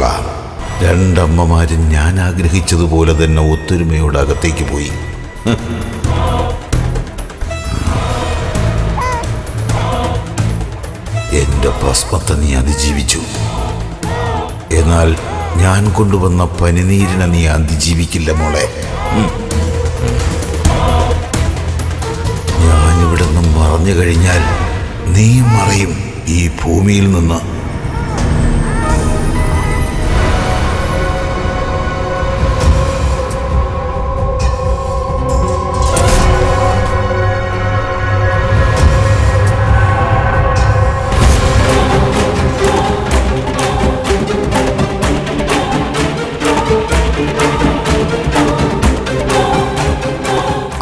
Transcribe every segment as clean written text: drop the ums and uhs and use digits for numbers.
കൊള്ളാം. രണ്ടമ്മമാരും ഞാൻ ആഗ്രഹിച്ചതുപോലെ തന്നെ ഒത്തൊരുമയോട് അകത്തേക്ക് പോയി. എന്റെ ഭസ്മത്തെ നീ അതിജീവിച്ചു. എന്നാൽ ഞാൻ കൊണ്ടുവന്ന പനിനീരിനെ നീ അതിജീവിക്കില്ല മോളെ. ഞാനിവിടെ നിന്നും മറഞ്ഞു കഴിഞ്ഞാൽ നീ മറയും ഈ ഭൂമിയിൽ നിന്ന്.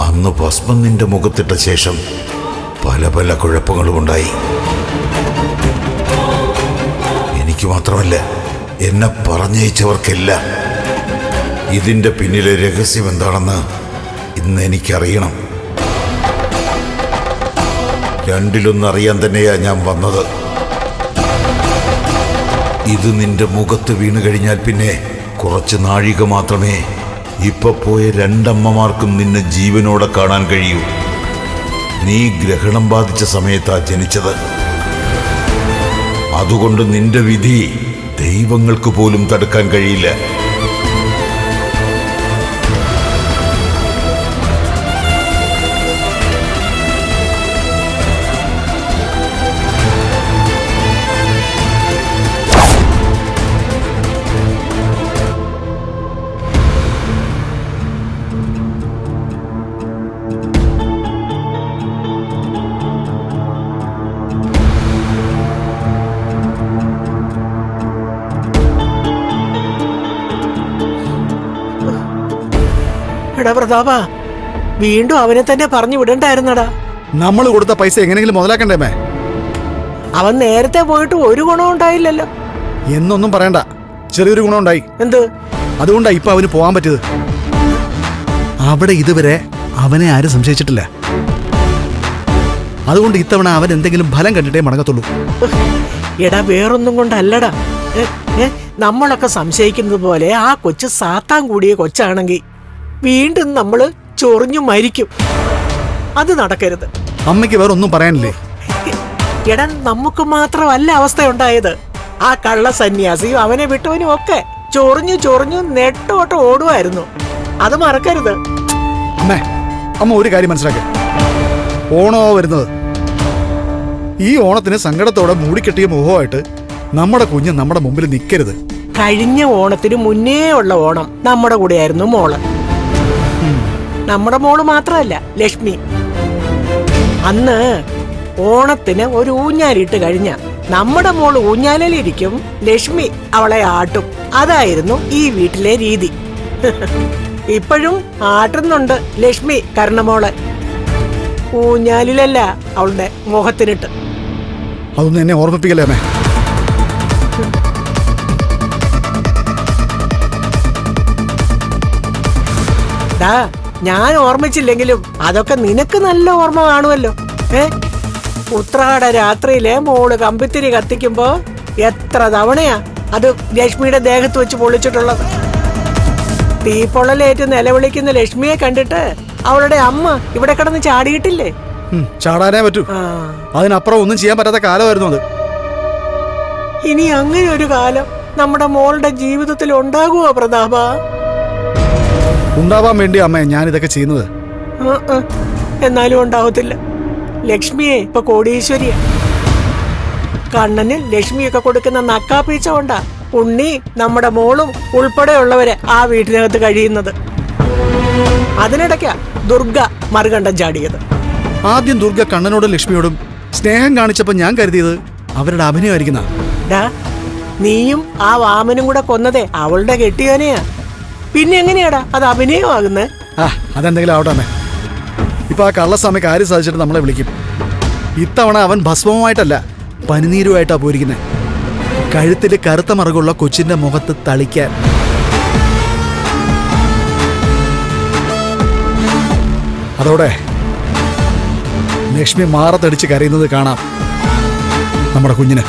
അന്ന് ഭസ്മം നിന്റെ മുഖത്തിട്ട ശേഷം പല പല കുഴപ്പങ്ങളുമുണ്ടായി. എനിക്ക് മാത്രമല്ല, എന്നെ പറഞ്ഞയച്ചവർക്കെല്ലാം. ഇതിന്റെ പിന്നിലെ രഹസ്യം എന്താണെന്ന് ഇന്ന് എനിക്കറിയണം. രണ്ടിലൊന്നറിയാൻ തന്നെയാ ഞാൻ വന്നത്. ഇത് നിന്റെ മുഖത്ത് വീണു കഴിഞ്ഞാൽ പിന്നെ കുറച്ച് നാഴിക മാത്രമേ ഇപ്പൊ പോയ രണ്ടമ്മമാർക്കും നിന്നെ ജീവനോടെ കാണാൻ കഴിയൂ. നീ ഗ്രഹണം ബാധിച്ച സമയത്താ ജനിച്ചത്. അതുകൊണ്ട് നിന്റെ വിധി ദൈവങ്ങൾക്ക് പോലും തടുക്കാൻ കഴിയില്ല. എടാ പ്രതാപ, വീണ്ടും അവനെ തന്നെ പറഞ്ഞു വിടണ്ടായിരുന്നടാ. നമ്മൾ കൊടുത്ത പൈസ എങ്ങനെയെങ്കിലും മുതലാക്കണ്ടേ? അവൻ നേരത്തെ പോയിട്ട് ഒരു ഗുണം ഉണ്ടായില്ലല്ലോ. എന്നൊന്നും പറയണ്ട, ചെറിയൊരു ഗുണം ഉണ്ടായി. എന്ത്? അതുകൊണ്ടാ ഇപ്പൊ അവന് പോകാൻ പറ്റിയത്. അവിടെ ഇതുവരെ അവനെ ആരും സംശയിച്ചിട്ടില്ല. അതുകൊണ്ട് ഇത്തവണ അവൻ എന്തെങ്കിലും ഫലം കണ്ടിട്ടേ മടങ്ങത്തുള്ളൂ. എടാ, വേറൊന്നും കൊണ്ടല്ലടാ. നമ്മളൊക്കെ സംശയിക്കുന്നത് പോലെ ആ കൊച്ച് സാത്താൻ കൂടിയ കൊച്ചാണെങ്കിൽ വീണ്ടും നമ്മള് ചൊറിഞ്ഞു മരിക്കും. അത് നടക്കരുത്. അമ്മയ്ക്ക് വേറെ ഒന്നും പറയാനില്ലേ? എടാ, നമുക്ക് മാത്രമല്ല അവസ്ഥ ഉണ്ടായത്. ആ കള്ള സന്യാസിയും അവനെ വിട്ടവനും ഒക്കെ ചൊറിഞ്ഞു ചൊറിഞ്ഞു നെട്ടോട്ട് ഓടുമായിരുന്നു. അത് മറക്കരുത്. അമ്മ ഒരു കാര്യം മനസ്സിലാക്കുക, ഓണോ വരുന്നത്. ഈ ഓണത്തിന് സങ്കടത്തോടെ മൂടിക്കെട്ടിയ മുഖമായിട്ട് നമ്മുടെ കുഞ്ഞ് നമ്മുടെ മുമ്പിൽ നിൽക്കരുത്. കഴിഞ്ഞ ഓണത്തിന് മുന്നേ ഉള്ള ഓണം നമ്മുടെ കൂടെയായിരുന്നു മോള്. നമ്മുടെ മോള് മാത്രമല്ല, ലക്ഷ്മി. അന്ന് ഓണത്തിന് ഒരു ഊഞ്ഞാലിട്ട് കഴിഞ്ഞ നമ്മുടെ മോള് ഊഞ്ഞാലിലിരിക്കും, ലക്ഷ്മി അവളെ ആട്ടും. അതായിരുന്നു ഈ വീട്ടിലെ രീതി. ഇപ്പോഴും ആട്ടുന്നുണ്ട് ലക്ഷ്മി കർണമോളെ. ഊഞ്ഞാലിലല്ല, അവളുടെ മുഖത്തിനിട്ട്. അതൊന്നും എന്നെ ഓർമ്മിപ്പിക്കല്ലേ അമ്മേ. ഞാൻ ഓർമ്മിച്ചില്ലെങ്കിലും അതൊക്കെ നിനക്ക് നല്ല ഓർമ്മ കാണുമല്ലോ. ഉത്രാട രാത്രിയിലെ മോള് കമ്പിത്തിരി കത്തിക്കുമ്പോ എത്ര തവണയാ അത് ലക്ഷ്മിയുടെ ദേഹത്ത് വെച്ച് പൊള്ളിച്ചിട്ടുള്ളത്. തീപ്പൊള്ളലേറ്റ് നിലവിളിക്കുന്ന ലക്ഷ്മിയെ കണ്ടിട്ട് അവളുടെ അമ്മ ഇവിടെ കിടന്ന് ചാടിയിട്ടില്ലേ? ചാടാനേ പറ്റൂ. അതിനപ്പുറം ഒന്നും ചെയ്യാൻ പറ്റാത്ത കാലമായിരുന്നു അത്. ഇനി അങ്ങനെ ഒരു കാലം നമ്മുടെ മോളുടെ ജീവിതത്തിൽ ഉണ്ടാകുമോ പ്രതാപ? ഉണ്ടാവാൻ വേണ്ടി അമ്മേ ഞാൻ ഇതൊക്കെ ചെയ്യുന്നത്. എന്നാലും ഉണ്ടാവത്തില്ല. ലക്ഷ്മിയെ ഇപ്പൊ കോടീശ്വരിയ. കണ്ണന് ലക്ഷ്മിയൊക്കെ കൊടുക്കുന്ന നക്കാപ്പീച്ച കൊണ്ടാ ഉണ്ണി നമ്മുടെ മോളും ഉൾപ്പെടെയുള്ളവരെ ആ വീട്ടിനകത്ത് കഴിയുന്നത്. അതിനിടയ്ക്കാ ദുർഗ മറുകണ്ഠം ചാടിയത്. ആദ്യം ദുർഗ കണ്ണനോടും ലക്ഷ്മിയോടും സ്നേഹം കാണിച്ചപ്പോ ഞാൻ കരുതിയത് അവരുടെ അഭിനയമായിരിക്കുന്ന. നീയും ആ വാമനും കൂടെ കൊന്നതേ അവളുടെ കെട്ടിയോനെയാ. പിന്നെ എങ്ങനെയാടാ അത് അഭിനയമാകുന്നത്? അതെന്തെങ്കിലും ആവട്ടെ അമ്മേ. ഇപ്പൊ ആ കള്ളസ്വാമി കാര്യം സാധിച്ചിട്ട് നമ്മളെ വിളിക്കും. ഇത്തവണ അവൻ ഭസ്മവുമായിട്ടല്ല പനിനീരുമായിട്ടാ പോയിരിക്കുന്നത്. കഴുത്തിൽ കറുത്ത മറുകുള്ള കൊച്ചിന്റെ മുഖത്ത് തളിക്കാൻ. അതോടെ ലക്ഷ്മി മാറത്തടിച്ച് കരയുന്നത് കാണാം നമ്മുടെ കുഞ്ഞിന്.